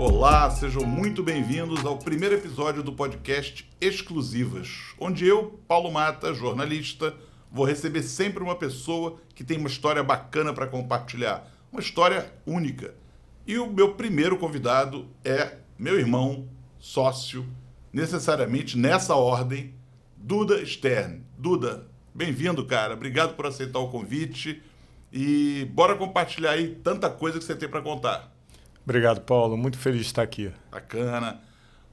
Olá, sejam muito bem-vindos ao primeiro episódio do podcast Exclusivas, onde eu, Paulo Mata, jornalista, vou receber sempre uma pessoa que tem uma história bacana para compartilhar, uma história única. E o meu primeiro convidado é meu irmão, sócio, necessariamente nessa ordem, Duda Stern. Duda, bem-vindo, cara. Obrigado por aceitar o convite e bora compartilhar aí tanta coisa que você tem para contar. Obrigado, Paulo. Muito feliz de estar aqui. Bacana.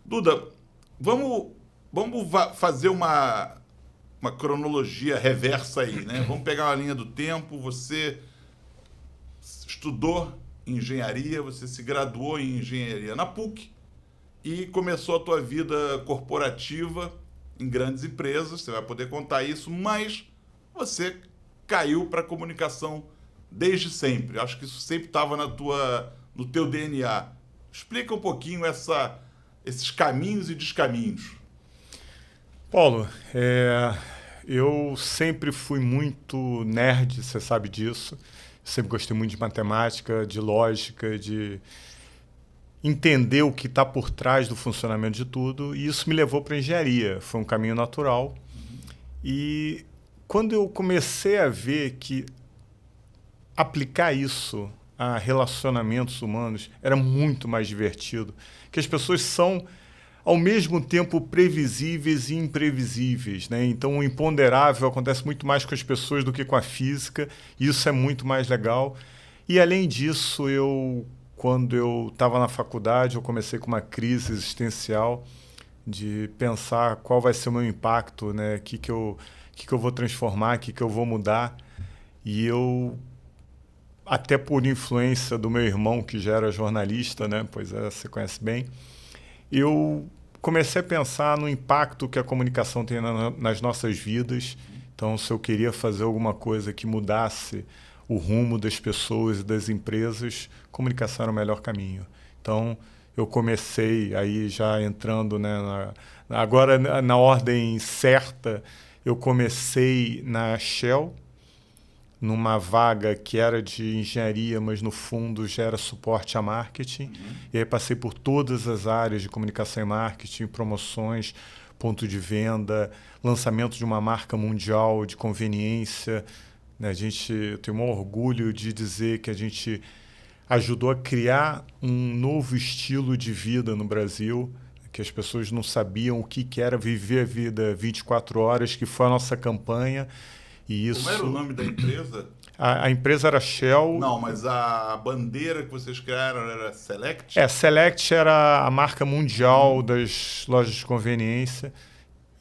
Duda, vamos fazer uma cronologia reversa aí, né? Vamos pegar uma linha do tempo. Você estudou engenharia, você se graduou em engenharia na PUC e começou a tua vida corporativa em grandes empresas. Você vai poder contar isso, mas você caiu para a comunicação desde sempre. Acho que isso sempre estava no teu DNA. Explica um pouquinho esses caminhos e descaminhos. Paulo, eu sempre fui muito nerd, você sabe disso. Sempre gostei muito de matemática, de lógica, de entender o que está por trás do funcionamento de tudo. E isso me levou para a engenharia. Foi um caminho natural. E quando eu comecei a ver que aplicar isso a relacionamentos humanos era muito mais divertido, que as pessoas são ao mesmo tempo previsíveis e imprevisíveis, né? Então o imponderável acontece muito mais com as pessoas do que com a física, e isso é muito mais legal. E além disso, quando eu estava na faculdade, eu comecei com uma crise existencial de pensar qual vai ser o meu impacto, né? O que eu vou transformar, o que eu vou mudar. E eu, até por influência do meu irmão, que já era jornalista, né? Pois é, você conhece bem, eu comecei a pensar no impacto que a comunicação tem nas nossas vidas. Então, se eu queria fazer alguma coisa que mudasse o rumo das pessoas e das empresas, comunicação era o melhor caminho. Então, eu comecei aí já entrando, né, agora na ordem certa, eu comecei na Shell, numa vaga que era de engenharia, mas no fundo já era suporte a marketing. E aí passei por todas as áreas de comunicação e marketing, promoções, ponto de venda, lançamento de uma marca mundial de conveniência. Né? Eu tenho um orgulho de dizer que a gente ajudou a criar um novo estilo de vida no Brasil, que as pessoas não sabiam o que era viver a vida 24 horas, que foi a nossa campanha. E isso... Como era o nome da empresa? A empresa era Shell. Não, mas a bandeira que vocês criaram era Select? Select era a marca mundial das lojas de conveniência.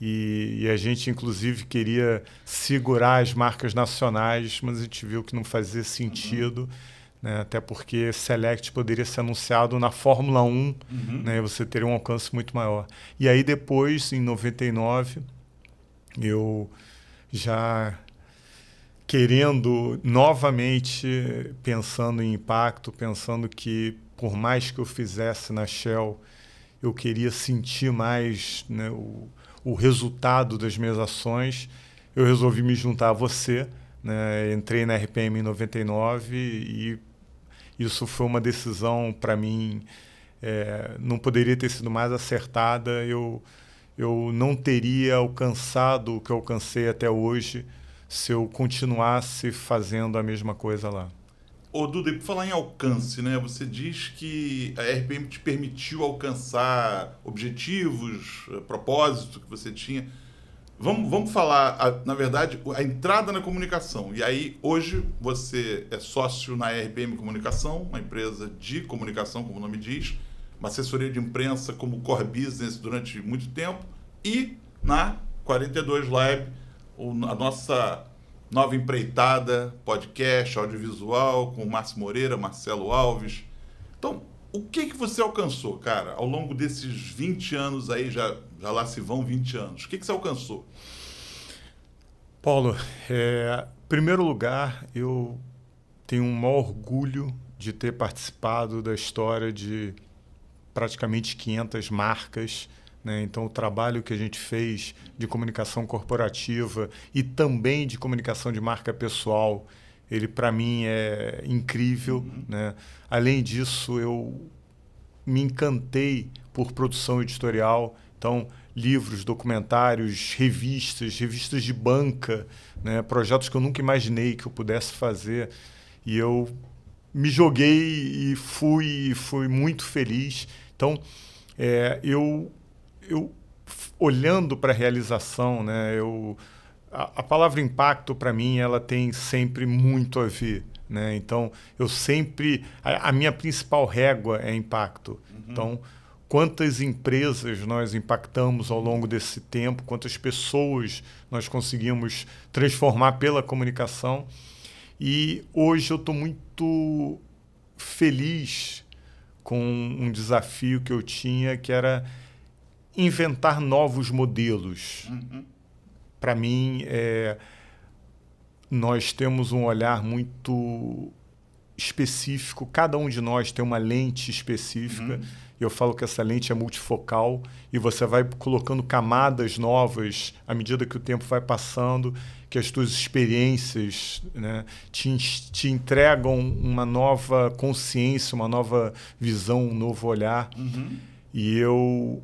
E a gente, inclusive, queria segurar as marcas nacionais, mas a gente viu que não fazia sentido, né? Até porque Select poderia ser anunciado na Fórmula 1, né? Você teria um alcance muito maior. E aí depois, em 99, eu já querendo novamente, pensando em impacto, pensando que por mais que eu fizesse na Shell, eu queria sentir mais, né, o resultado das minhas ações, eu resolvi me juntar a você, né? Entrei na RPM em 99 e isso foi uma decisão para mim, não poderia ter sido mais acertada. Eu não teria alcançado o que eu alcancei até hoje se eu continuasse fazendo a mesma coisa lá. Ô, Duda, e por falar em alcance, né? Você diz que a RPM te permitiu alcançar objetivos, propósito que você tinha. Vamos falar, na verdade, a entrada na comunicação. E aí, hoje, você é sócio na RPM Comunicação, uma empresa de comunicação, como o nome diz, uma assessoria de imprensa como core business durante muito tempo, e na 42 Lab, a nossa nova empreitada, podcast, audiovisual, com o Márcio Moreira, Marcelo Alves. Então, o que você alcançou, cara, ao longo desses 20 anos aí, já lá se vão 20 anos? O que você alcançou? Paulo, em primeiro lugar, eu tenho um maior orgulho de ter participado da história de praticamente 500 marcas, né? Então, o trabalho que a gente fez de comunicação corporativa e também de comunicação de marca pessoal, ele, para mim, é incrível, né? Além disso, eu me encantei por produção editorial. Então, livros, documentários, revistas de banca, né? Projetos que eu nunca imaginei que eu pudesse fazer. E eu me joguei e fui muito feliz. Então, eu olhando para a realização, né? A palavra impacto, para mim, ela tem sempre muito a ver, né? Então, eu sempre... A minha principal régua é impacto. Então, quantas empresas nós impactamos ao longo desse tempo, quantas pessoas nós conseguimos transformar pela comunicação. E hoje eu estou muito feliz com um desafio que eu tinha, que era inventar novos modelos. Para mim, nós temos um olhar muito específico, cada um de nós tem uma lente específica. Eu falo que essa lente é multifocal e você vai colocando camadas novas à medida que o tempo vai passando, que as tuas experiências, né, te entregam uma nova consciência, uma nova visão, um novo olhar. E eu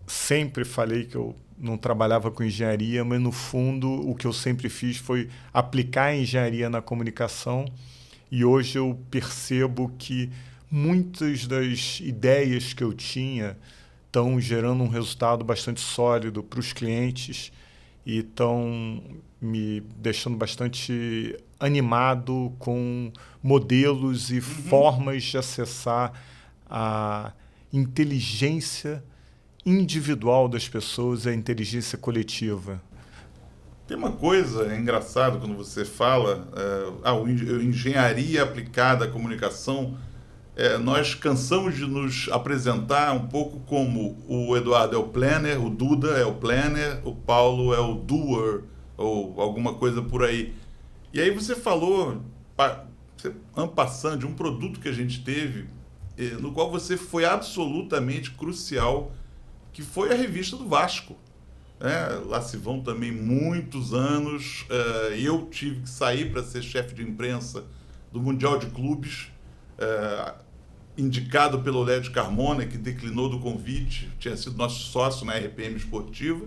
sempre falei que eu não trabalhava com engenharia, mas no fundo o que eu sempre fiz foi aplicar a engenharia na comunicação. E hoje eu percebo que muitas das ideias que eu tinha estão gerando um resultado bastante sólido para os clientes e estão me deixando bastante animado com modelos e formas de acessar a inteligência individual das pessoas e a inteligência coletiva. Tem uma coisa engraçada quando você fala, engenharia aplicada à comunicação. Nós cansamos de nos apresentar um pouco como o Eduardo é o planner, o Duda é o planner, o Paulo é o doer, ou alguma coisa por aí. E aí você falou, en passant, de um produto que a gente teve, no qual você foi absolutamente crucial, que foi a revista do Vasco. Lá se vão também muitos anos. Eu tive que sair para ser chefe de imprensa do Mundial de Clubes, indicado pelo Lédio Carmona, que declinou do convite, tinha sido nosso sócio na RPM Esportiva.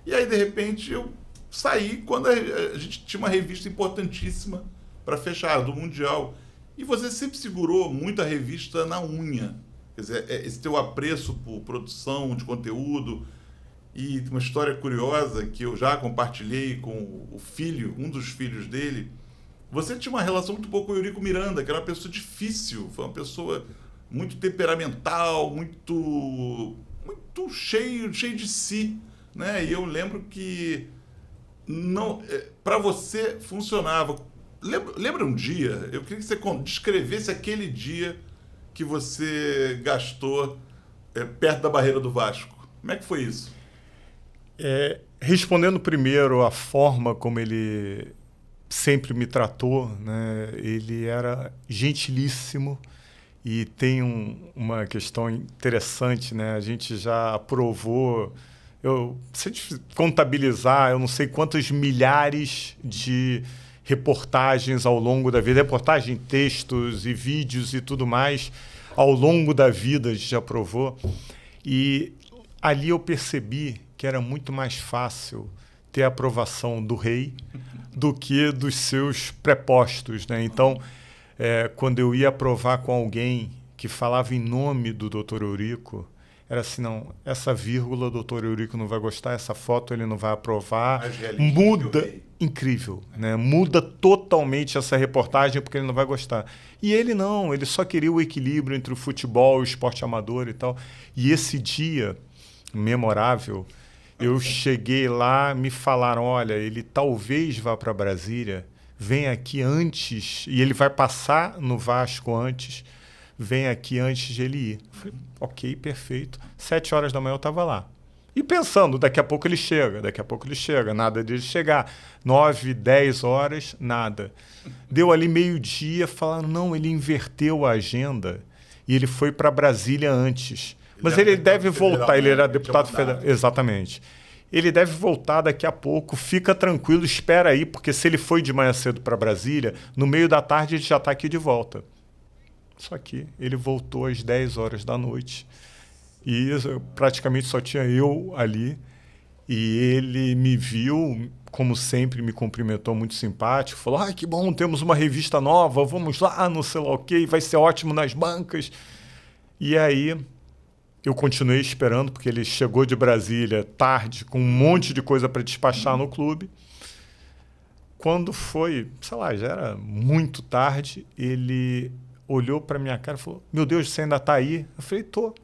E aí, de repente, eu saí quando a gente tinha uma revista importantíssima para fechar, do Mundial. E você sempre segurou muito a revista na unha. Quer dizer, esse teu apreço por produção de conteúdo. E uma história curiosa que eu já compartilhei com o filho, um dos filhos dele. Você tinha uma relação muito boa com o Eurico Miranda, que era uma pessoa difícil, foi uma pessoa muito temperamental, muito cheio de si, né? E eu lembro que para você funcionava. Lembra um dia? Eu queria que você descrevesse aquele dia que você gastou perto da barreira do Vasco. Como é que foi isso? Respondendo primeiro a forma como ele sempre me tratou, né? Ele era gentilíssimo e tem uma questão interessante, né? A gente já aprovou, se a gente contabilizar, eu não sei quantas milhares de reportagens ao longo da vida, reportagem, textos e vídeos e tudo mais, ao longo da vida a gente já aprovou. E ali eu percebi que era muito mais fácil ter a aprovação do rei do que dos seus prepostos, né? Então, quando eu ia aprovar com alguém que falava em nome do Dr. Eurico, era assim, não, essa vírgula o Dr. Eurico não vai gostar, essa foto ele não vai aprovar. Muda, incrível, né? Muda totalmente essa reportagem porque ele não vai gostar. E ele não, ele só queria o equilíbrio entre o futebol e o esporte amador e tal. E esse dia memorável, eu cheguei lá, me falaram, olha, ele talvez vá para Brasília, vem aqui antes, e ele vai passar no Vasco antes, vem aqui antes de ele ir. Falei, ok, perfeito. 7 horas da manhã eu estava lá. E pensando, daqui a pouco ele chega, nada dele chegar. 9, 10 horas, nada. Deu ali meio-dia, falaram, não, ele inverteu a agenda e ele foi para Brasília antes. Mas ele deve voltar, ele era deputado federal. Exatamente. Ele deve voltar daqui a pouco, fica tranquilo, espera aí, porque se ele foi de manhã cedo para Brasília, no meio da tarde ele já está aqui de volta. Só que ele voltou às 10 horas da noite e praticamente só tinha eu ali. E ele me viu, como sempre, me cumprimentou muito simpático, falou, ai, que bom, temos uma revista nova, vamos lá, não sei lá o quê, vai ser ótimo nas bancas. E aí eu continuei esperando, porque ele chegou de Brasília tarde, com um monte de coisa para despachar no clube. Quando foi, sei lá, já era muito tarde, ele olhou para minha cara e falou, meu Deus, você ainda está aí? Eu falei, tô.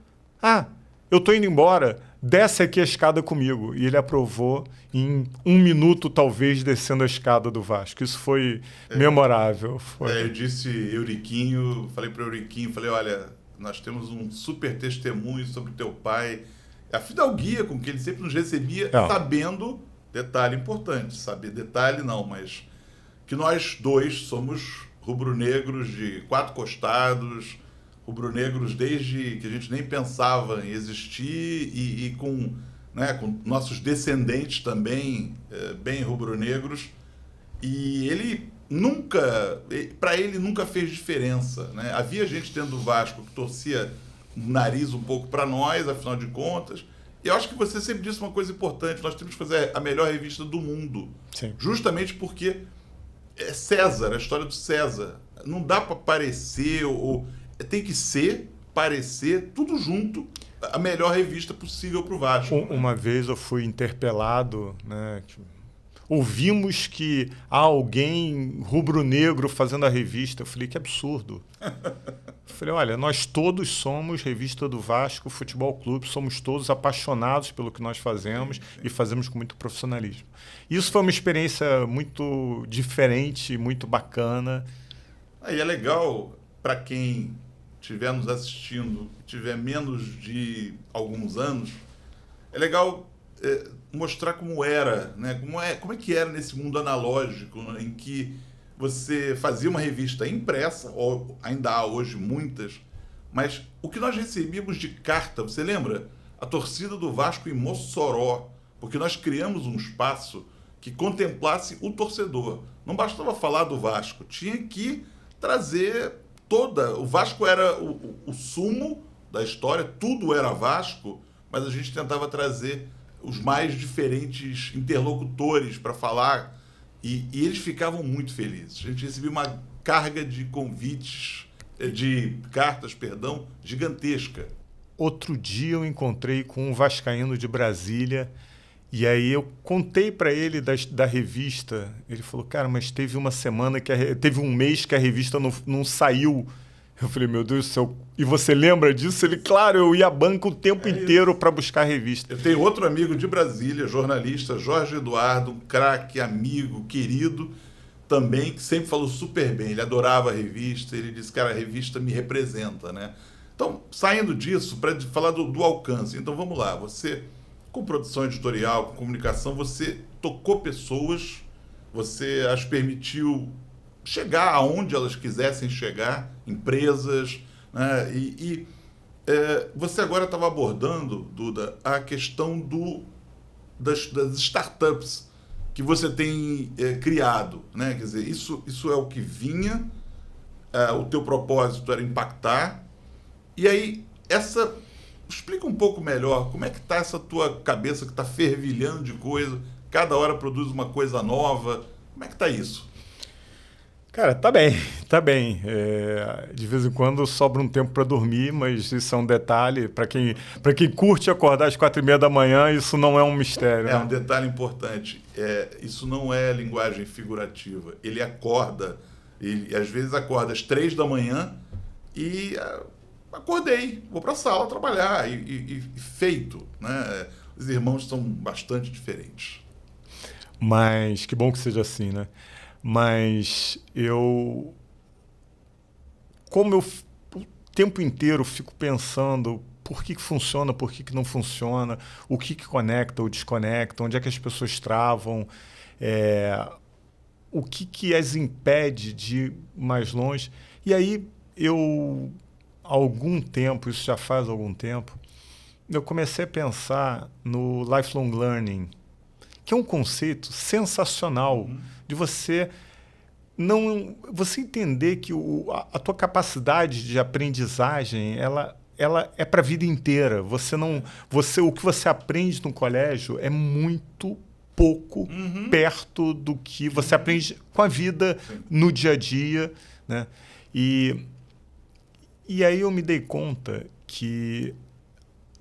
Ah, eu tô indo embora, desce aqui a escada comigo. E ele aprovou em 1 minuto, talvez, descendo a escada do Vasco. Isso foi memorável. Foi. Eu disse Euriquinho, falei para o Euriquinho, falei, olha, nós temos um super testemunho sobre o teu pai. A fidalguia com que ele sempre nos recebia, sabendo, detalhe importante, saber detalhe não, mas que nós dois somos rubro-negros de 4 costados, rubro-negros desde que a gente nem pensava em existir e com, né, com nossos descendentes também bem rubro-negros. E ele nunca, para ele nunca fez diferença, né? Havia gente dentro do Vasco que torcia o nariz um pouco para nós, afinal de contas. E eu acho que você sempre disse uma coisa importante, nós temos que fazer a melhor revista do mundo. Sim. Justamente porque é César, a história do César. Não dá para parecer ou tem que ser, parecer, tudo junto, a melhor revista possível para o Vasco. Uma vez eu fui interpelado, né? Ouvimos que há alguém rubro-negro fazendo a revista. Eu falei, que absurdo. Eu falei, olha, nós todos somos revista do Vasco Futebol Clube, somos todos apaixonados pelo que nós fazemos e fazemos com muito profissionalismo. Isso foi uma experiência muito diferente, muito bacana. E é legal para quem estiver nos assistindo, tiver menos de alguns anos, é legal mostrar como era, né? Como é que era nesse mundo analógico, né? Em que você fazia uma revista impressa, ou ainda há hoje muitas, mas o que nós recebíamos de carta, você lembra? A torcida do Vasco em Mossoró, porque nós criamos um espaço que contemplasse o torcedor. Não bastava falar do Vasco, tinha que trazer o Vasco era o sumo da história, tudo era Vasco, mas a gente tentava trazer os mais diferentes interlocutores para falar e eles ficavam muito felizes. A gente recebia uma carga de convites, de cartas, gigantesca. Outro dia eu encontrei com um vascaíno de Brasília e aí eu contei para ele da revista. Ele falou, cara, mas teve uma semana, teve um mês que a revista não saiu. Eu falei, meu Deus do céu, e você lembra disso? Ele, claro, eu ia à banca o tempo inteiro para buscar a revista. Eu tenho outro amigo de Brasília, jornalista, Jorge Eduardo, um craque, amigo, querido, também, que sempre falou super bem. Ele adorava a revista, ele disse, cara, a revista me representa, né? Então, saindo disso, para falar do alcance, então vamos lá, você, com produção editorial, com comunicação, você tocou pessoas, você as permitiu chegar aonde elas quisessem chegar, empresas, né? Você agora estava abordando, Duda, a questão das startups que você tem criado, né? Quer dizer, isso é o que vinha, o teu propósito era impactar, e aí explica um pouco melhor como é que está essa tua cabeça que está fervilhando de coisa, cada hora produz uma coisa nova, como é que está isso? Cara, tá bem, tá bem. De vez em quando sobra um tempo para dormir, mas isso é um detalhe. Para quem curte acordar às 4h30 da manhã, isso não é um mistério. Um detalhe importante. Isso não é linguagem figurativa. Ele acorda, às vezes acorda às 3 da manhã e acordei, vou para a sala trabalhar e feito, né? Os irmãos são bastante diferentes. Mas que bom que seja assim, né? Mas o tempo inteiro fico pensando por que funciona, por que não funciona, o que conecta ou desconecta, onde é que as pessoas travam, o que as impede de ir mais longe. E aí há algum tempo, isso já faz algum tempo, eu comecei a pensar no lifelong learning, que é um conceito sensacional de você não, você entender que a tua capacidade de aprendizagem, ela é para a vida inteira. O que você aprende no colégio é muito pouco perto do que você aprende com a vida no dia a dia, né? E aí eu me dei conta que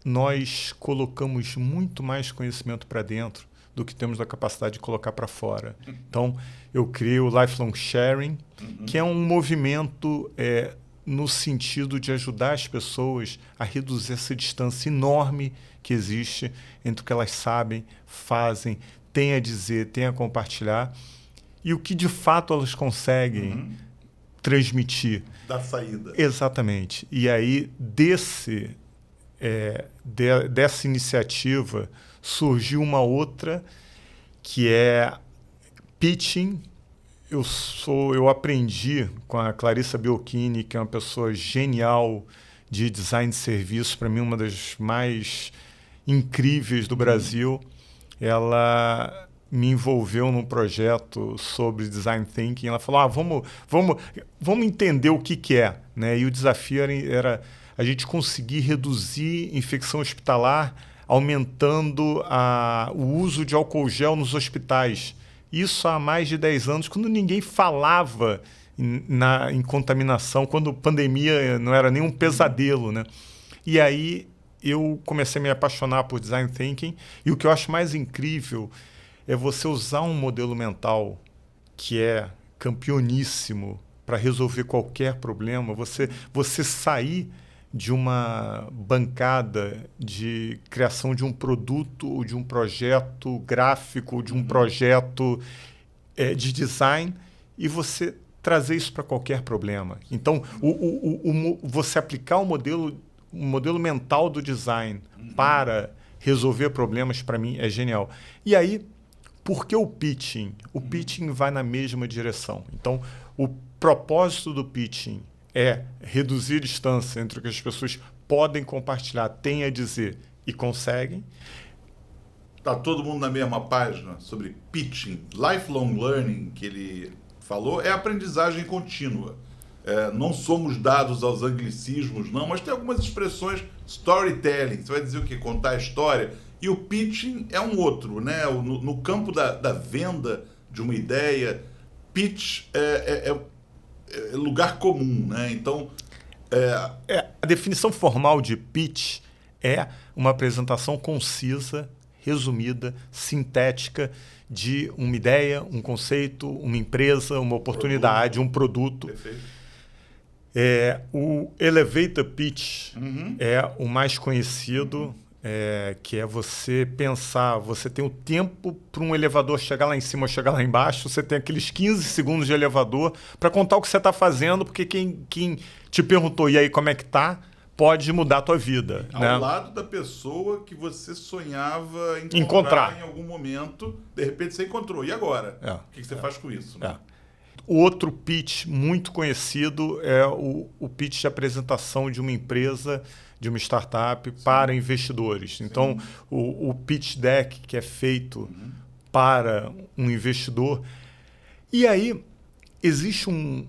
nós colocamos muito mais conhecimento para dentro do que temos a capacidade de colocar para fora. Então, eu criei o Lifelong Sharing, que é um movimento no sentido de ajudar as pessoas a reduzir essa distância enorme que existe entre o que elas sabem, fazem, têm a dizer, têm a compartilhar, e o que de fato elas conseguem transmitir. Da saída. Exatamente. E aí, dessa iniciativa, surgiu uma outra que é pitching. Eu aprendi com a Clarissa Biolchini, que é uma pessoa genial de design de serviço, para mim uma das mais incríveis do Brasil. Ela me envolveu num projeto sobre design thinking. Ela falou, vamos entender o que é, né? E o desafio era a gente conseguir reduzir infecção hospitalar aumentando o uso de álcool gel nos hospitais. Isso há mais de 10 anos, quando ninguém falava em contaminação, quando a pandemia não era nem um pesadelo, né? E aí eu comecei a me apaixonar por design thinking, e o que eu acho mais incrível é você usar um modelo mental que é campeoníssimo para resolver qualquer problema, você sair de uma bancada de criação de um produto ou de um projeto gráfico, de um projeto de design, e você trazer isso para qualquer problema. Então, você aplicar o modelo mental do design para resolver problemas, para mim, é genial. E aí, por que o pitching? O pitching vai na mesma direção. Então, o propósito do pitching é reduzir a distância entre o que as pessoas podem compartilhar, têm a dizer e conseguem. Está todo mundo na mesma página sobre pitching. Lifelong learning, que ele falou, é aprendizagem contínua. Não somos dados aos anglicismos, não, mas tem algumas expressões. Storytelling, você vai dizer o quê? Contar a história. E o pitching é um outro, né? No campo da venda de uma ideia, pitch é lugar comum, né? Então, a definição formal de pitch é uma apresentação concisa, resumida, sintética de uma ideia, um conceito, uma empresa, uma oportunidade, um produto. Perfeito. O elevator pitch é o mais conhecido, que é você pensar, você tem o tempo para um elevador chegar lá em cima ou chegar lá embaixo, você tem aqueles 15 segundos de elevador para contar o que você está fazendo, porque quem te perguntou, e aí, como é que tá, pode mudar a tua vida. Ao né? lado da pessoa que você sonhava encontrar em algum momento, de repente você encontrou. E agora? O que você faz com isso? Né? O outro pitch muito conhecido é o pitch de apresentação de uma empresa, de uma startup, para investidores. Então, o pitch deck que é feito para um investidor. E aí, existe um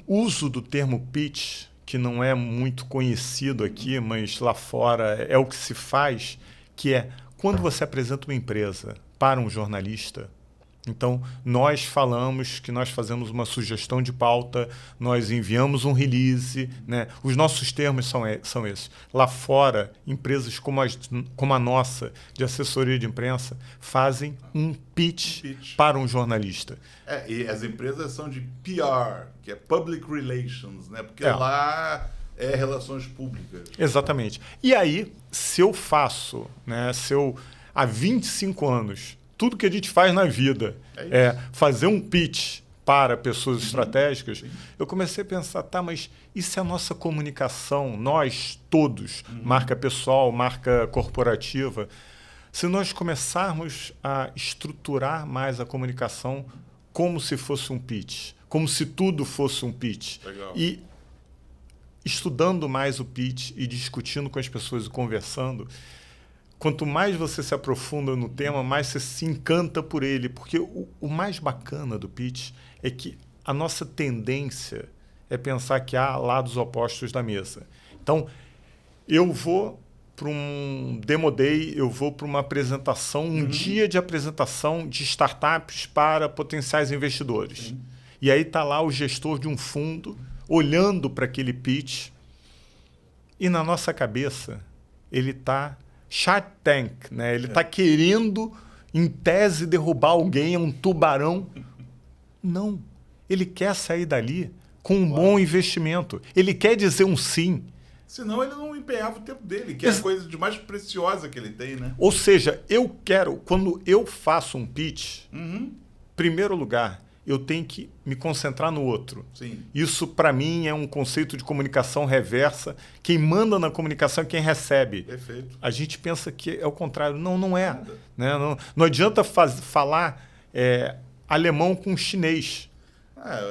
uso do termo pitch, que não é muito conhecido aqui, mas lá fora é o que se faz, que é quando você apresenta uma empresa para um jornalista. Então, nós falamos que nós fazemos uma sugestão de pauta, nós enviamos um release, né? Os nossos termos são esses. Lá fora, empresas como a nossa, de assessoria de imprensa, fazem um pitch para um jornalista. E as empresas são de PR, que é Public Relations, né? Porque lá é relações públicas. Exatamente. E aí, se eu faço, né, há 25 anos... Tudo que a gente faz na vida é fazer um pitch para pessoas estratégicas. Eu comecei a pensar, mas e se a nossa comunicação, nós todos, marca pessoal, marca corporativa, se nós começarmos a estruturar mais a comunicação como se fosse um pitch, como se tudo fosse um pitch. Legal. E estudando mais o pitch e discutindo com as pessoas e conversando, quanto mais você se aprofunda no tema, mais você se encanta por ele. Porque o mais bacana do pitch é que a nossa tendência é pensar que há lados opostos da mesa. Então, eu vou para um Demo Day, eu vou para uma apresentação, um dia de apresentação de startups para potenciais investidores. E aí está lá o gestor de um fundo olhando para aquele pitch e na nossa cabeça ele está Shark Tank, né? Ele está querendo, em tese, derrubar alguém, um tubarão. Não. Ele quer sair dali com um bom investimento. Ele quer dizer um sim. Senão ele não empenhava o tempo dele, que é a coisa de mais preciosa que ele tem, né? Ou seja, eu quero, quando eu faço um pitch, em primeiro lugar, eu tenho que me concentrar no outro. Sim. Isso, para mim, é um conceito de comunicação reversa. Quem manda na comunicação é quem recebe. Perfeito. A gente pensa que é o contrário. Não, não é. Né? Não adianta falar alemão com chinês.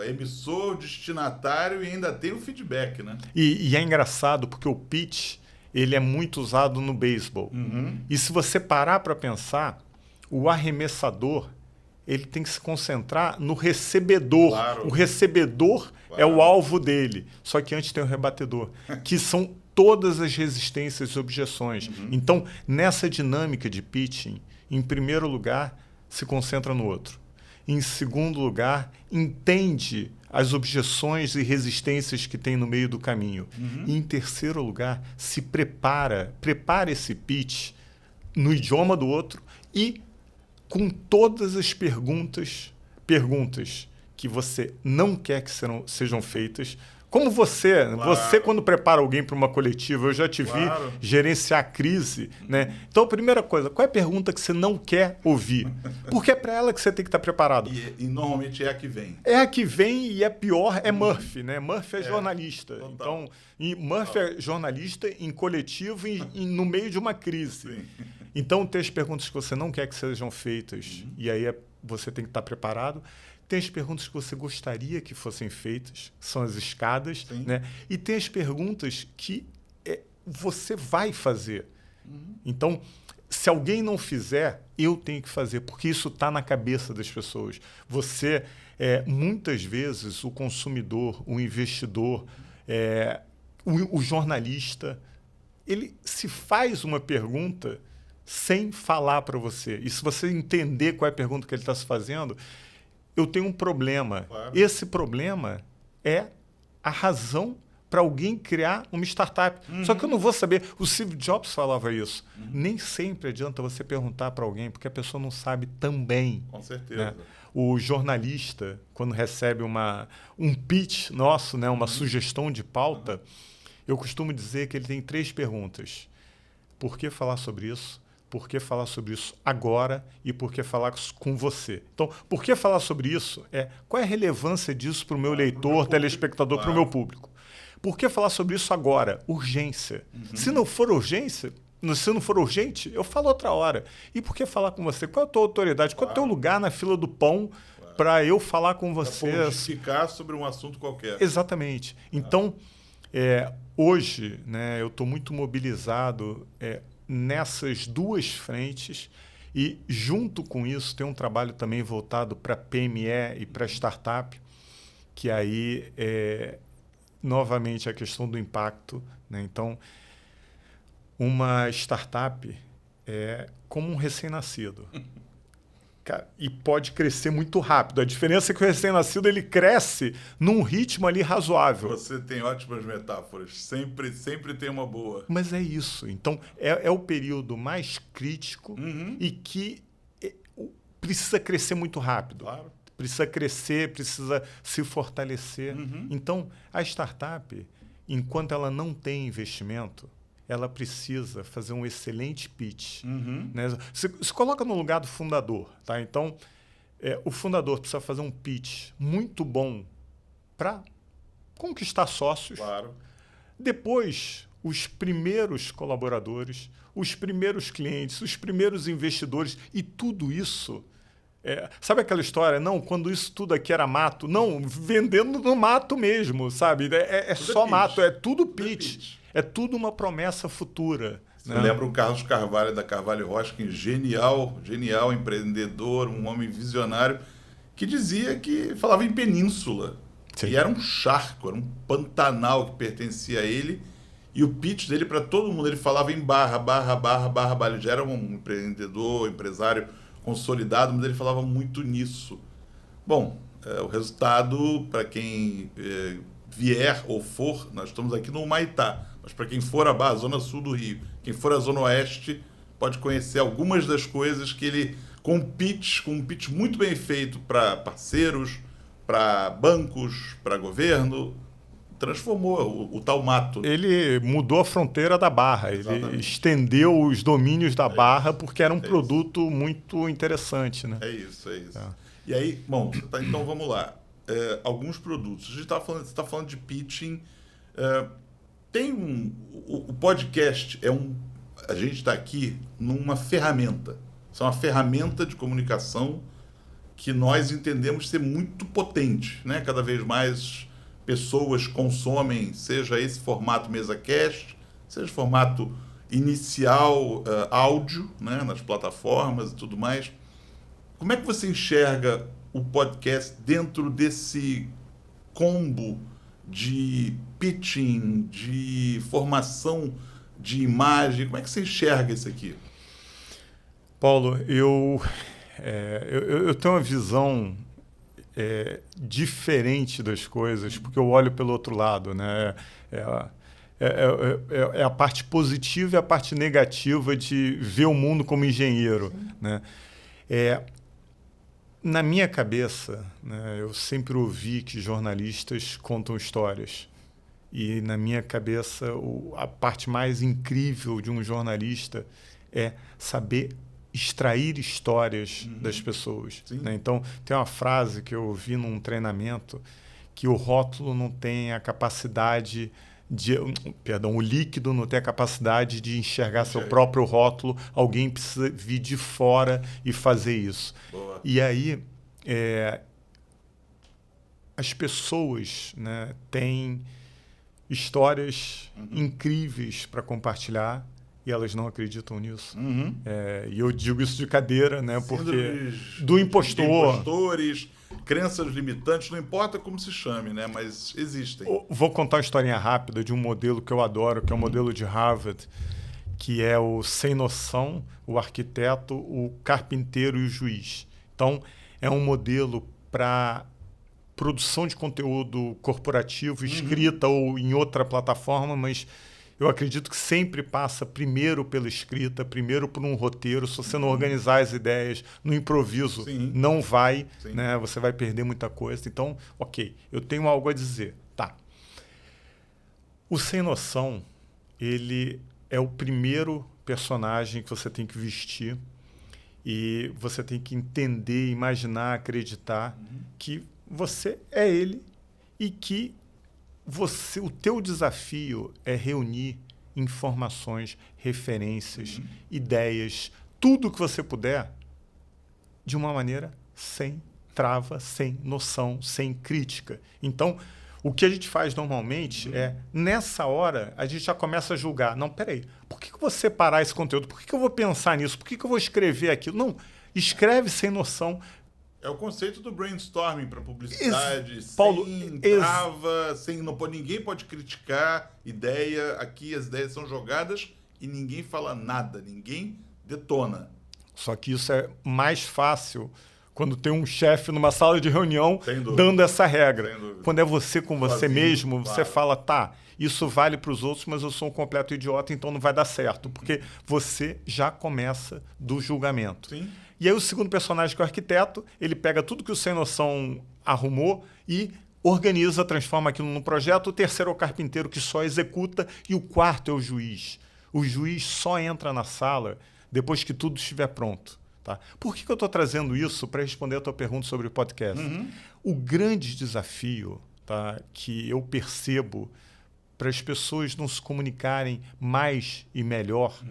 Emissor, destinatário e ainda tem o feedback, né? E é engraçado porque o pitch ele é muito usado no beisebol. E se você parar para pensar, o arremessador ele tem que se concentrar no recebedor. Claro. O recebedor é o alvo dele. Só que antes tem o rebatedor, que são todas as resistências e objeções. Então, nessa dinâmica de pitching, em primeiro lugar, se concentra no outro. Em segundo lugar, entende as objeções e resistências que tem no meio do caminho. E em terceiro lugar, se prepara esse pitch no idioma do outro e com todas as perguntas que você não quer que sejam feitas. Como você quando prepara alguém para uma coletiva, eu já te vi gerenciar a crise, né? Então, a primeira coisa, qual é a pergunta que você não quer ouvir? Porque é para ela que você tem que estar preparado. E normalmente é a que vem. É a que vem e é pior, é Murphy, né? Murphy é jornalista. Total. Então, Murphy é jornalista em coletivo e no meio de uma crise. Sim. Então, tem as perguntas que você não quer que sejam feitas, e aí você tem que estar preparado. Tem as perguntas que você gostaria que fossem feitas, são as escadas, né? E tem as perguntas que você vai fazer. Então, se alguém não fizer, eu tenho que fazer, porque isso está na cabeça das pessoas. Você, muitas vezes, o consumidor, o investidor, o jornalista, ele se faz uma pergunta sem falar para você. E se você entender qual é a pergunta que ele está se fazendo, eu tenho um problema. Claro. Esse problema é a razão para alguém criar uma startup. Só que eu não vou saber. O Steve Jobs falava isso. Nem sempre adianta você perguntar para alguém, porque a pessoa não sabe também. Com certeza. Né? O jornalista, quando recebe um pitch nosso, né, uma sugestão de pauta, eu costumo dizer que ele tem 3 perguntas. Por que falar sobre isso? Por que falar sobre isso agora e por que falar com você? Então, por que falar sobre isso? Qual é a relevância disso para o meu leitor, telespectador, para o meu público? Por que falar sobre isso agora? Urgência. Se não for urgência, se não for urgente, eu falo outra hora. E por que falar com você? Qual é a tua autoridade? Qual é o teu lugar na fila do pão para eu falar com você? Para justificar sobre um assunto qualquer. Exatamente. Então, hoje, né, eu estou muito mobilizado nessas 2 frentes e, junto com isso, tem um trabalho também voltado para PME e para startup, que aí novamente a questão do impacto. Né? Então, uma startup é como um recém-nascido. E pode crescer muito rápido. A diferença é que o recém-nascido ele cresce num ritmo ali razoável. Você tem ótimas metáforas. Sempre tem uma boa. Mas é isso. Então, é o período mais crítico e que precisa crescer muito rápido. Claro. Precisa crescer, precisa se fortalecer. Então, a startup, enquanto ela não tem investimento, ela precisa fazer um excelente pitch. Né? Se coloca no lugar do fundador. Tá? Então, o fundador precisa fazer um pitch muito bom para conquistar sócios. Claro. Depois, os primeiros colaboradores, os primeiros clientes, os primeiros investidores e tudo isso. Sabe aquela história? Não, quando isso tudo aqui era mato. Não, vendendo no mato mesmo, sabe? Só mato, é tudo pitch. É tudo uma promessa futura. Você lembra o Carlos Carvalho, da Carvalho Hoskin, genial empreendedor, um homem visionário. que dizia que falava em península. Sim. E era um charco, era um pantanal que pertencia a ele. E o pitch dele para todo mundo, ele falava em barra. Ele já era um empreendedor, empresário consolidado, mas ele falava muito nisso. Bom, o resultado, para quem vier ou for, nós estamos aqui no Humaitá, mas para quem for a Barra, Zona Sul do Rio, quem for à Zona Oeste, pode conhecer algumas das coisas que ele, com um pitch muito bem feito para parceiros, para bancos, para governo, transformou o tal mato. Ele mudou a fronteira da Barra, Exatamente. ele estendeu os domínios da Barra porque era um isso. produto muito interessante, né? É isso. E aí, bom, então vamos lá. Alguns produtos. Você está falando de pitching. O podcast a gente está aqui numa ferramenta. Isso é uma ferramenta de comunicação que nós entendemos ser muito potente, né? Cada vez mais pessoas consomem, seja esse formato mesa-cast, seja formato inicial, áudio, né? Nas plataformas e tudo mais. Como é que você enxerga o podcast dentro desse combo de pitching, de formação de imagem? Como é que você enxerga isso aqui? Paulo, eu tenho uma visão diferente das coisas, porque eu olho pelo outro lado, né? É a parte positiva e a parte negativa de ver o mundo como engenheiro, né? Na minha cabeça, né, eu sempre ouvi que jornalistas contam histórias. E na minha cabeça, a parte mais incrível de um jornalista é saber extrair histórias das pessoas. Né? Então, tem uma frase que eu ouvi num treinamento que o rótulo não tem a capacidade o líquido não tem a capacidade de enxergar seu próprio rótulo, alguém precisa vir de fora e fazer isso. Boa. E aí, as pessoas, né, têm histórias incríveis para compartilhar e elas não acreditam nisso. E eu digo isso de cadeira, né, porque do impostor. Impostores, crenças limitantes, não importa como se chame, né, mas existem. Vou contar uma historinha rápida de um modelo que eu adoro, que é o modelo de Harvard, que é o sem noção, o arquiteto, o carpinteiro e o juiz. Então, é um modelo para produção de conteúdo corporativo, escrita ou em outra plataforma, mas eu acredito que sempre passa primeiro pela escrita, primeiro por um roteiro. Se você não organizar as ideias no improviso, não vai, né? Você vai perder muita coisa. Então, ok, eu tenho algo a dizer. Tá. O Sem Noção, ele é o primeiro personagem que você tem que vestir e você tem que entender, imaginar, acreditar que você é ele e que o teu desafio é reunir informações, referências, ideias, tudo que você puder, de uma maneira sem trava, sem noção, sem crítica. Então, o que a gente faz normalmente nessa hora, a gente já começa a julgar. Não, peraí, por que eu vou separar esse conteúdo? Por que eu vou pensar nisso? Por que eu vou escrever aquilo? Não, escreve sem noção. É o conceito do brainstorming para publicidade, Paulo, sem trava, ninguém pode criticar ideia. Aqui as ideias são jogadas e ninguém fala nada, ninguém detona. Só que isso é mais fácil quando tem um chefe numa sala de reunião dando essa regra. Quando é você com você mesmo, você fala, tá, isso vale para os outros, mas eu sou um completo idiota, então não vai dar certo. Porque você já começa do julgamento. Sim. E aí o segundo personagem, que é o arquiteto, ele pega tudo que o Sem Noção arrumou e organiza, transforma aquilo num projeto. O terceiro é o carpinteiro, que só executa. E o quarto é o juiz. O juiz só entra na sala depois que tudo estiver pronto. Tá? Por que eu estou trazendo isso para responder a tua pergunta sobre o podcast? O grande desafio, tá, que eu percebo para as pessoas não se comunicarem mais e melhor,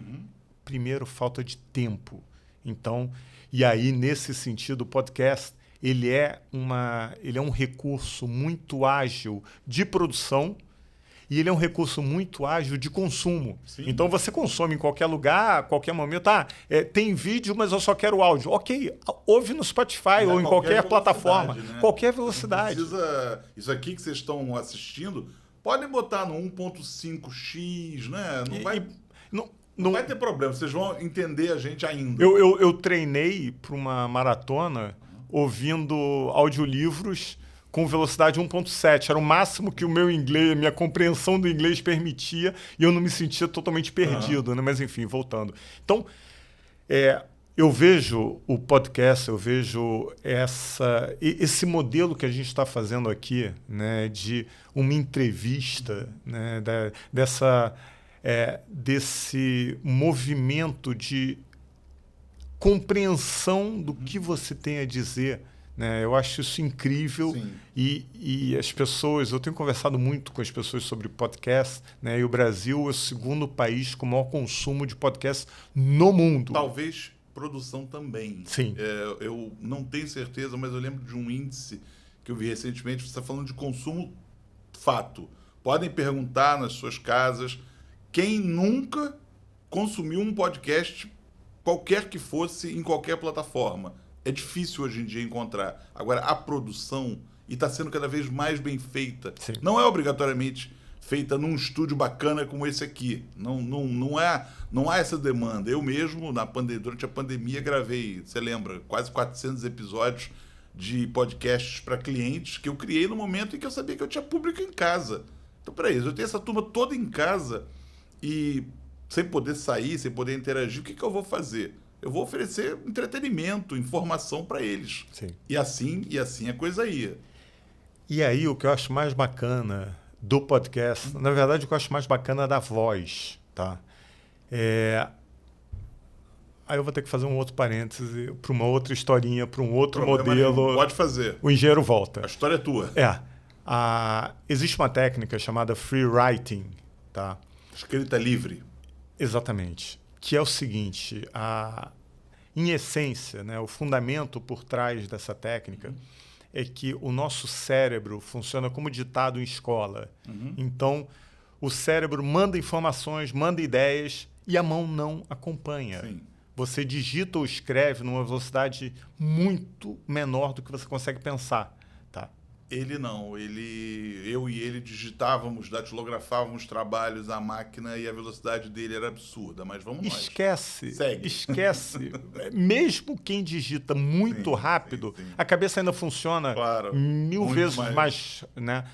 primeiro, falta de tempo. Então, e aí, nesse sentido, o podcast ele é um recurso muito ágil de produção E ele é um recurso muito ágil de consumo. Sim. Então, você consome em qualquer lugar, a qualquer momento. Tem vídeo, mas eu só quero áudio. Ok, ouve no Spotify ou em qualquer plataforma. Né? Qualquer velocidade. Não precisa... Isso aqui que vocês estão assistindo, podem botar no 1.5x, né? Não vai ter problema, vocês vão entender a gente ainda. Eu treinei para uma maratona ouvindo audiolivros com velocidade 1.7. Era o máximo que o meu inglês, minha compreensão do inglês permitia, e eu não me sentia totalmente perdido, né? Mas enfim, voltando. Então, eu vejo o podcast, eu vejo esse modelo que a gente está fazendo aqui, né, de uma entrevista, né, desse movimento de compreensão do que você tem a dizer. Né? Eu acho isso incrível. E as pessoas... Eu tenho conversado muito com as pessoas sobre podcast, né? E o Brasil é o segundo país com o maior consumo de podcast no mundo. Talvez produção também. Sim. Eu não tenho certeza, mas eu lembro de um índice que eu vi recentemente. Você está falando de consumo fato. Podem perguntar nas suas casas quem nunca consumiu um podcast, qualquer que fosse, em qualquer plataforma. É difícil hoje em dia encontrar. Agora, a produção, e está sendo cada vez mais bem feita, Sim. não é obrigatoriamente feita num estúdio bacana como esse aqui. Não há essa demanda. Eu mesmo, durante a pandemia, gravei, você lembra, quase 400 episódios de podcasts para clientes que eu criei no momento em que eu sabia que eu tinha público em casa. Então, peraí, eu tenho essa turma toda em casa e sem poder sair, sem poder interagir, o que eu vou fazer? Eu vou oferecer entretenimento, informação para eles. Sim. E assim a coisa ia. E aí, o que eu acho mais bacana do podcast, na verdade, o que eu acho mais bacana é da voz, tá? Aí eu vou ter que fazer um outro parêntese para uma outra historinha, para um outro modelo. Nenhum. Pode fazer. O engenheiro volta. A história é tua. Existe uma técnica chamada free writing, tá? Escrita livre. Exatamente. Que é o seguinte, em essência, né, o fundamento por trás dessa técnica é que o nosso cérebro funciona como ditado em escola. Então, o cérebro manda informações, manda ideias e a mão não acompanha. Sim. Você digita ou escreve numa velocidade muito menor do que você consegue pensar. Tá? Ele não. Eu e ele digitávamos, datilografávamos trabalhos à máquina e a velocidade dele era absurda. Mas vamos nós. Segue. Esquece. Mesmo quem digita muito rápido, a cabeça ainda funciona 1000 vezes mais. Né?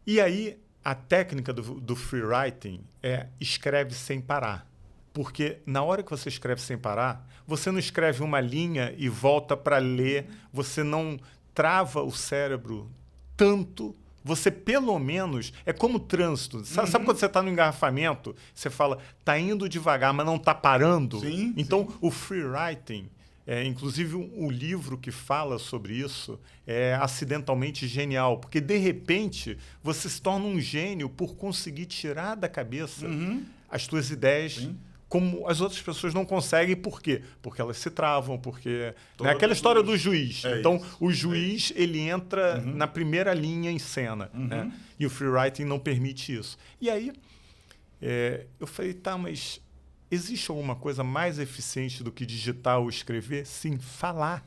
E aí, a técnica do free writing é escreve sem parar. Porque na hora que você escreve sem parar, você não escreve uma linha e volta para ler, você não trava o cérebro tanto, você pelo menos... É como trânsito. Sabe quando você está no engarrafamento, você fala, está indo devagar, mas não está parando? Sim, então, o free writing, inclusive um livro que fala sobre isso, é acidentalmente genial, porque de repente você se torna um gênio por conseguir tirar da cabeça as suas ideias... Sim. Como as outras pessoas não conseguem, por quê? Porque elas se travam, porque... Né? Aquela história do juiz. Então, o juiz, ele entra na primeira linha em cena. Né? E o free writing não permite isso. E aí, eu falei, tá, mas existe alguma coisa mais eficiente do que digitar ou escrever? Sim, falar.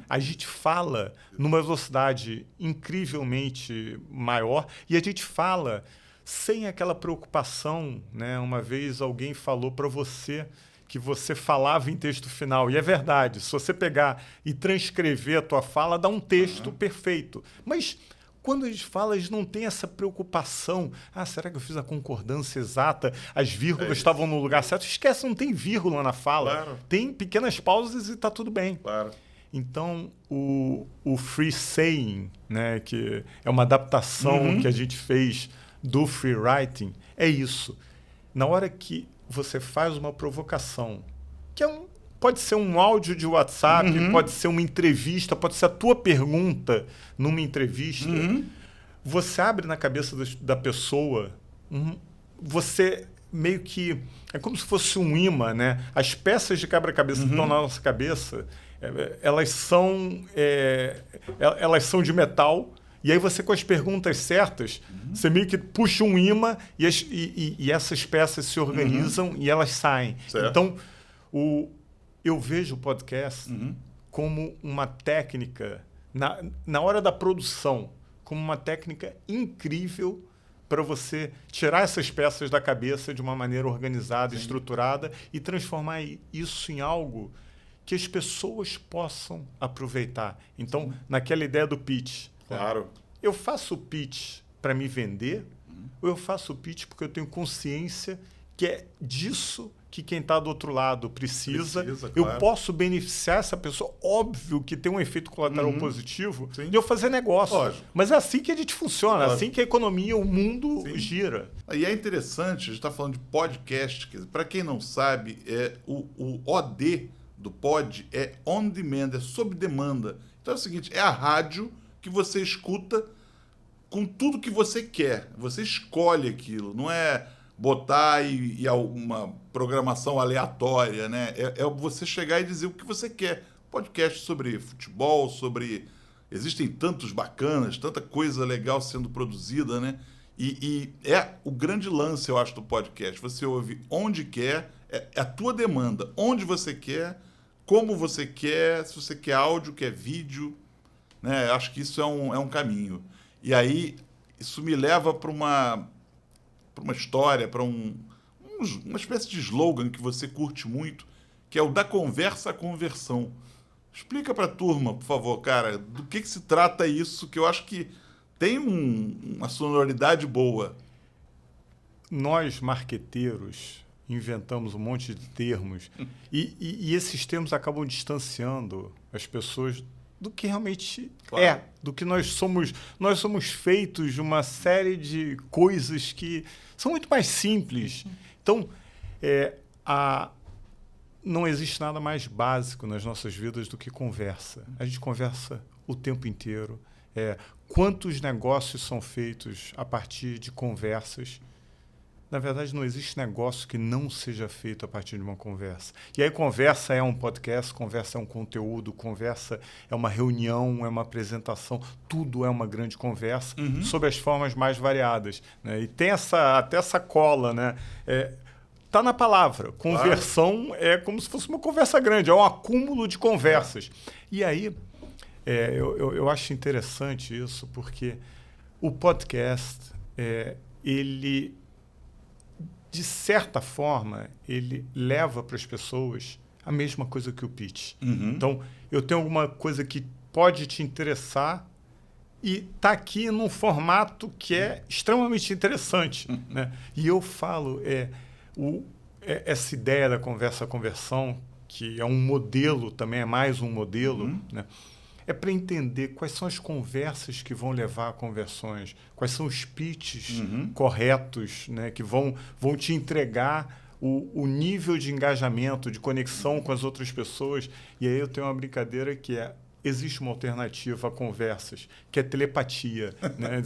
A gente fala numa velocidade incrivelmente maior e a gente fala... sem aquela preocupação, né? Uma vez alguém falou para você que você falava em texto final. E é verdade, se você pegar e transcrever a tua fala, dá um texto perfeito. Mas quando a gente fala, a gente não tem essa preocupação. Será que eu fiz a concordância exata? As vírgulas estavam no lugar certo? Esquece, não tem vírgula na fala. Claro. Tem pequenas pausas e está tudo bem. Claro. Então, o free saying, né? Que é uma adaptação que a gente fez do free writing, é isso. Na hora que você faz uma provocação, que pode ser um áudio de WhatsApp, pode ser uma entrevista, pode ser a tua pergunta numa entrevista, você abre na cabeça da pessoa, você meio que... É como se fosse um imã, né? As peças de quebra-cabeça que estão na nossa cabeça, elas são de metal. E aí você, com as perguntas certas, você meio que puxa um imã e essas peças se organizam e elas saem. Certo. Então, eu vejo o podcast como uma técnica, na hora da produção, como uma técnica incrível para você tirar essas peças da cabeça de uma maneira organizada, estruturada e transformar isso em algo que as pessoas possam aproveitar. Então, naquela ideia do pitch. Claro. Eu faço o pitch para me vender ou eu faço o pitch porque eu tenho consciência que é disso que quem está do outro lado precisa. Claro. Eu posso beneficiar essa pessoa. Óbvio que tem um efeito colateral positivo Sim. de eu fazer negócio. Lógico. Mas é assim que a gente funciona, é assim que a economia, o mundo gira. E é interessante, a gente está falando de podcast, para quem não sabe, o OD do pod é on demand, é sob demanda. Então é o seguinte, é a rádio que você escuta com tudo que você quer. Você escolhe aquilo, não é botar e uma programação aleatória, né? É você chegar e dizer o que você quer. Podcast sobre futebol, existem tantos bacanas, tanta coisa legal sendo produzida, né? E é o grande lance, eu acho, do podcast. Você ouve onde quer, é a tua demanda, onde você quer, como você quer, se você quer áudio, quer vídeo, né? Acho que isso é um caminho. E aí, isso me leva para uma história, para uma espécie de slogan que você curte muito, que é o da conversa à conversão. Explica para a turma, por favor, cara, do que se trata isso, que eu acho que tem uma sonoridade boa. Nós, marqueteiros, inventamos um monte de termos e esses termos acabam distanciando as pessoas do que realmente do que nós somos. Nós somos feitos de uma série de coisas que são muito mais simples. Então, não existe nada mais básico nas nossas vidas do que conversa. A gente conversa o tempo inteiro. Quantos negócios são feitos a partir de conversas? Na verdade, não existe negócio que não seja feito a partir de uma conversa. E aí, conversa é um podcast, conversa é um conteúdo, conversa é uma reunião, é uma apresentação. Tudo é uma grande conversa sob as formas mais variadas, né? E tem até essa cola, né? Tá na palavra. Conversão é como se fosse uma conversa grande, é um acúmulo de conversas. E aí, eu acho interessante isso, porque o podcast, ele, de certa forma, ele leva para as pessoas a mesma coisa que o pitch. Então, eu tenho alguma coisa que pode te interessar e está aqui num formato que é extremamente interessante. Né? E eu falo, essa ideia da conversa-conversão, que é um modelo, também é mais um modelo, né? É para entender quais são as conversas que vão levar a conversões, quais são os pitches corretos, né, que vão te entregar o nível de engajamento, de conexão com as outras pessoas. E aí eu tenho uma brincadeira que existe uma alternativa a conversas, que é telepatia. Né?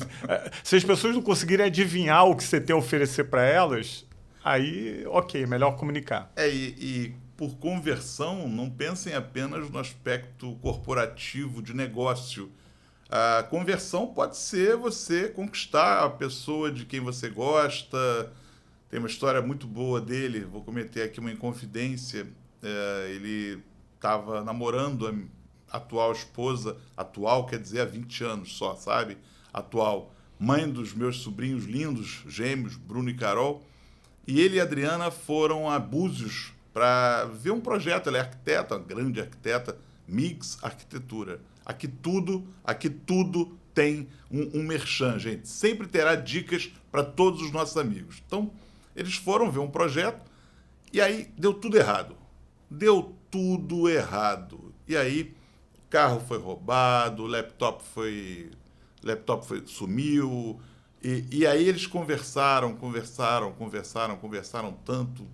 Se as pessoas não conseguirem adivinhar o que você tem a oferecer para elas, aí, ok, melhor comunicar. E por conversão, não pensem apenas no aspecto corporativo de negócio. A conversão pode ser você conquistar a pessoa de quem você gosta. Tem uma história muito boa dele, vou cometer aqui uma inconfidência. Ele estava namorando a atual esposa, atual quer dizer há 20 anos só, sabe? Atual, mãe dos meus sobrinhos lindos, gêmeos, Bruno e Carol. E ele e a Adriana foram a Búzios para ver um projeto. Ela é arquiteta, uma grande arquiteta, Mix Arquitetura. Aqui tudo tem um merchan, gente. Sempre terá dicas para todos os nossos amigos. Então, eles foram ver um projeto e aí deu tudo errado. E aí, o carro foi roubado, o laptop sumiu. E aí eles conversaram tanto,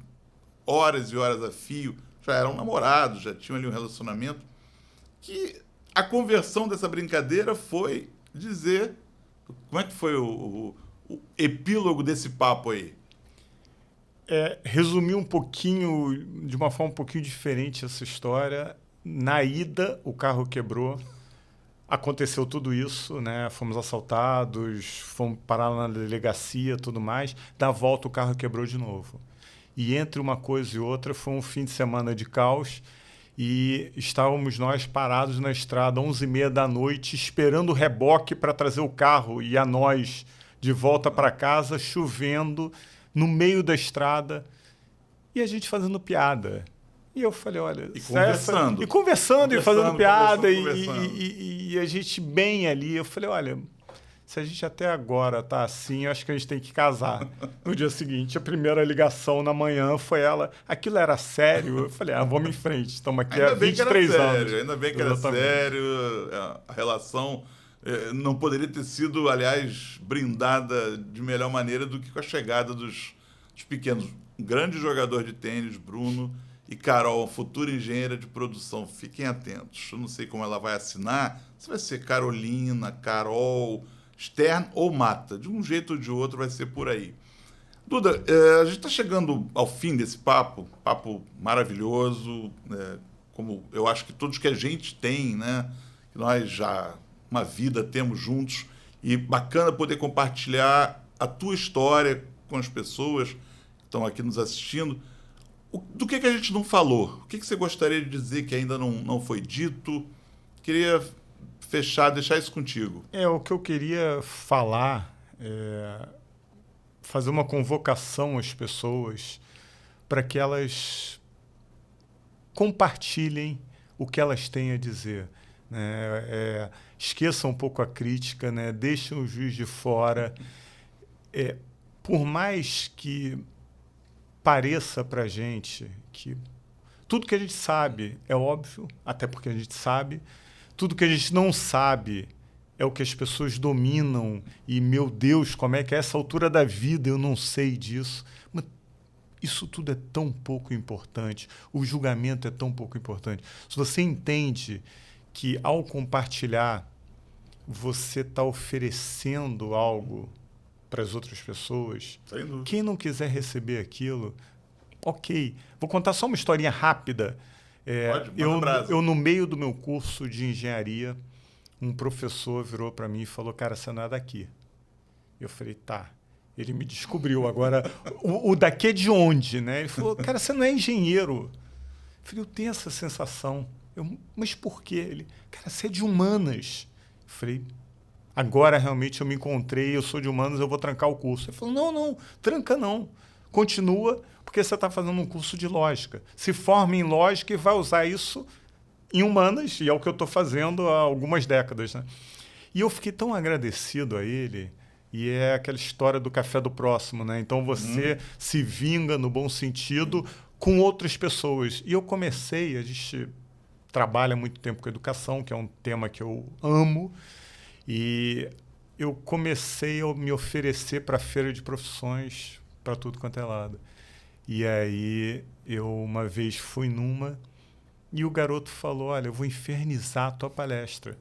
horas e horas a fio, já eram namorados, já tinham ali um relacionamento, que a conversão dessa brincadeira foi dizer... Como é que foi o epílogo desse papo aí? Resumir um pouquinho, de uma forma um pouquinho diferente essa história. Na ida, o carro quebrou. aconteceu tudo isso, né? Fomos assaltados, fomos parar na delegacia, tudo mais. Da volta o carro quebrou de novo. E entre uma coisa e outra foi um fim de semana de caos e estávamos nós parados na estrada 11h30 da noite esperando o reboque para trazer o carro e a nós de volta para casa, chovendo no meio da estrada e a gente fazendo piada. E eu falei, olha... E conversando. E conversando e fazendo piada conversando. E a gente bem ali. Eu falei, olha, se a gente até agora tá assim, eu acho que a gente tem que casar. No dia seguinte, a primeira ligação na manhã foi ela. Aquilo era sério? Eu falei, vamos em frente. Estamos aqui há 23 anos. Ainda bem que era sério. A relação não poderia ter sido, aliás, brindada de melhor maneira do que com a chegada dos pequenos. Um grande jogador de tênis, Bruno, e Carol, futura engenheira de produção. Fiquem atentos. Eu não sei como ela vai assinar. Se vai ser Carolina, Carol, Stern ou Mata. De um jeito ou de outro vai ser por aí. Duda, a gente está chegando ao fim desse papo maravilhoso, como eu acho que todos que a gente tem, né? Que nós já uma vida temos juntos, e bacana poder compartilhar a tua história com as pessoas que estão aqui nos assistindo. Do que a gente não falou? O que você gostaria de dizer que ainda não foi dito? Queria deixar isso contigo. O que eu queria falar fazer uma convocação às pessoas para que elas compartilhem o que elas têm a dizer. Né? Esqueçam um pouco a crítica, né? Deixem o juiz de fora. Por mais que pareça para a gente que tudo que a gente sabe é óbvio, até porque a gente sabe, tudo que a gente não sabe é o que as pessoas dominam e, meu Deus, como é que a essa altura da vida eu não sei disso. Mas isso tudo é tão pouco importante, o julgamento é tão pouco importante. Se você entende que, ao compartilhar, você está oferecendo algo para as outras pessoas, quem não quiser receber aquilo, ok. Vou contar só uma historinha rápida. Eu, no meio do meu curso de engenharia, um professor virou para mim e falou, cara, você não é daqui. Eu falei, tá. Ele me descobriu. Agora, o daqui é de onde? Né? Ele falou, cara, você não é engenheiro. Eu falei, eu tenho essa sensação. Mas por quê? Ele, cara, você é de humanas. Eu falei, agora realmente eu me encontrei, eu sou de humanas, eu vou trancar o curso. Ele falou, não, tranca não. Continua, porque você está fazendo um curso de lógica. Se forma em lógica e vai usar isso em humanas, e é o que eu estou fazendo há algumas décadas. Né? E eu fiquei tão agradecido a ele, e é aquela história do café do próximo. Né? Então você se vinga, no bom sentido, com outras pessoas. E eu comecei, a gente trabalha há muito tempo com educação, que é um tema que eu amo, e eu comecei a me oferecer para a feira de profissões, para tudo quanto é lado. E aí, eu uma vez fui numa e o garoto falou, olha, eu vou infernizar a tua palestra.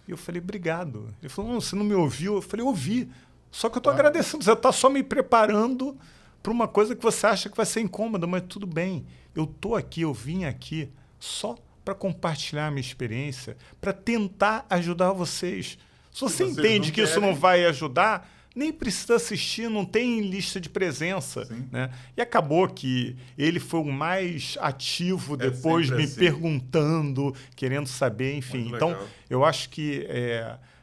E eu falei, obrigado. Ele falou, não, você não me ouviu? Eu falei, ouvi. Só que eu estou agradecendo, você está só me preparando para uma coisa que você acha que vai ser incômoda, mas tudo bem. Eu estou aqui, eu vim aqui só para compartilhar a minha experiência, para tentar ajudar vocês. Se você entende que isso não vai ajudar, nem precisa assistir, não tem lista de presença. Né? E acabou que ele foi o mais ativo depois, me perguntando, querendo saber, enfim. Então, eu acho que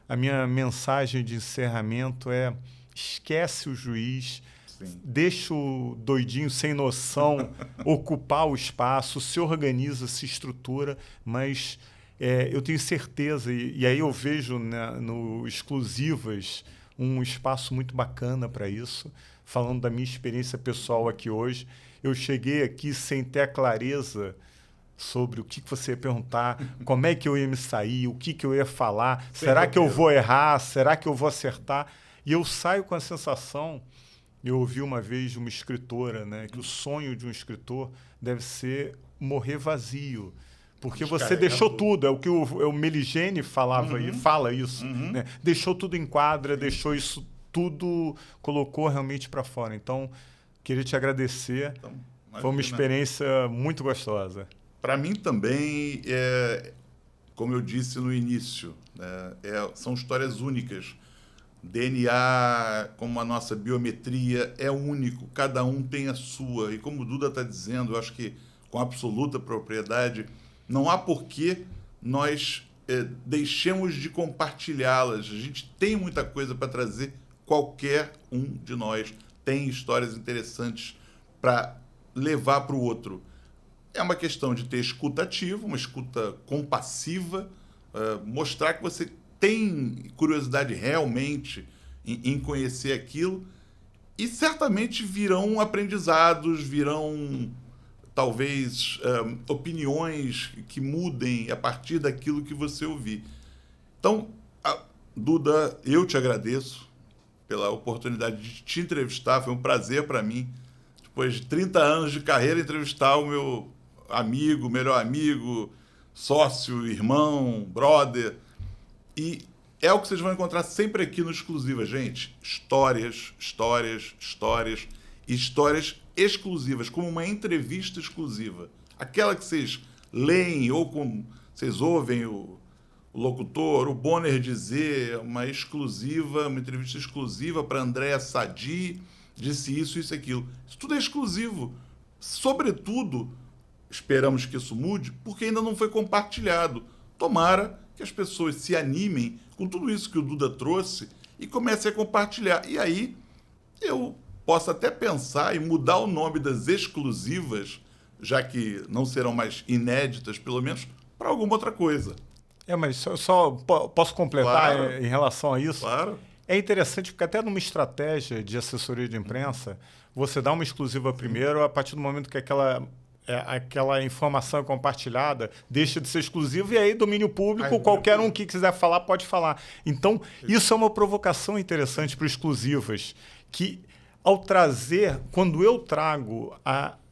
a minha mensagem de encerramento é esquece o juiz, deixa o doidinho sem noção ocupar o espaço, se organiza, se estrutura, mas eu tenho certeza, e aí eu vejo no Exclusivas um espaço muito bacana para isso, falando da minha experiência pessoal aqui hoje. Eu cheguei aqui sem ter a clareza sobre o que você ia perguntar, como é que eu ia me sair, o que eu ia falar, será que eu vou errar, será que eu vou acertar? E eu saio com a sensação, eu ouvi uma vez de uma escritora, né, que o sonho de um escritor deve ser morrer vazio, porque você deixou tudo, é o que o Meligeni falava e fala isso. Né? Deixou tudo em quadra, deixou isso tudo, colocou realmente para fora. Então, queria te agradecer. Foi uma experiência muito gostosa. Para mim também, como eu disse no início, né, são histórias únicas. DNA, como a nossa biometria, é único, cada um tem a sua. E como o Duda está dizendo, eu acho que com absoluta propriedade, não há porquê nós deixemos de compartilhá-las. A gente tem muita coisa para trazer, qualquer um de nós tem histórias interessantes para levar para o outro. É uma questão de ter escuta ativa, uma escuta compassiva, mostrar que você tem curiosidade realmente em conhecer aquilo, e certamente virão aprendizados, virão talvez opiniões que mudem a partir daquilo que você ouvir. Então, Duda, eu te agradeço pela oportunidade de te entrevistar, foi um prazer para mim, depois de 30 anos de carreira, entrevistar o meu amigo, melhor amigo, sócio, irmão, brother. E é o que vocês vão encontrar sempre aqui no Exclusiva, gente. Histórias, histórias, histórias e histórias exclusivas, como uma entrevista exclusiva. Aquela que vocês leem ou como vocês ouvem o locutor, o Bonner dizer, uma exclusiva, uma entrevista exclusiva para Andréa Sadi, disse isso, isso e aquilo. Isso tudo é exclusivo. Sobretudo, esperamos que isso mude, porque ainda não foi compartilhado. Tomara que as pessoas se animem com tudo isso que o Duda trouxe e comecem a compartilhar. E aí eu posso até pensar em mudar o nome das exclusivas, já que não serão mais inéditas, pelo menos, para alguma outra coisa. Mas só posso completar, Claro. Em relação a isso? Claro. É interessante porque até numa estratégia de assessoria de imprensa, você dá uma exclusiva primeiro, a partir do momento que aquela informação é compartilhada, deixa de ser exclusiva, e aí domínio público, qualquer um que quiser falar pode falar. Então, isso é uma provocação interessante para exclusivas, que ao trazer, quando eu trago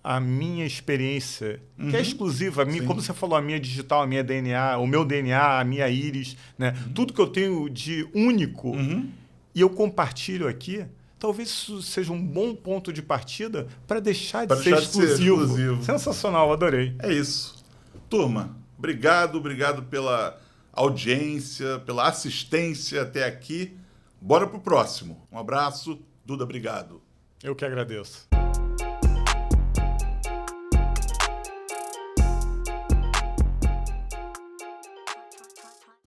a minha experiência, que é exclusiva, como você falou, a minha digital, a minha DNA, o meu DNA, a minha íris, né? Tudo que eu tenho de único, e eu compartilho aqui, talvez isso seja um bom ponto de partida para deixar de ser exclusivo. Sensacional, adorei. É isso. Turma, obrigado pela audiência, pela assistência até aqui. Bora pro próximo. Um abraço. Duda, obrigado. Eu que agradeço.